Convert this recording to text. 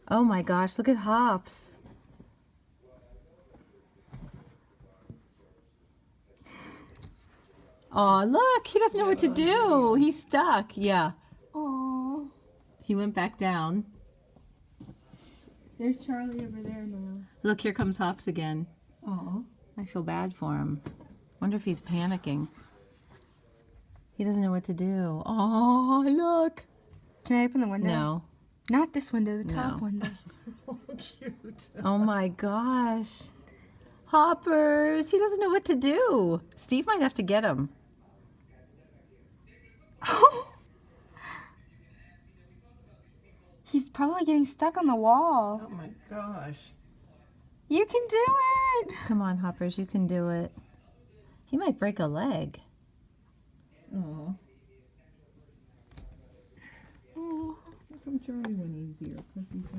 Oh my gosh, look at Hops. Oh, look, he doesn't know what to do. He's stuck. Yeah. Aww. He went back down. There's Charlie over there now. Look, here comes Hops again. Aw. I feel bad for him. Wonder if he's panicking. He doesn't know what to do. Oh, look. Can I open the window? No. Not this window, the top No. window. Oh, cute. Oh my gosh. Hoppers, he doesn't know what to do. Steve might have to get him. He's probably getting stuck on the wall. Oh my gosh. You can do it. Come on, Hoppers, you can do it. He might break a leg. Oh. Some Charlie one easier.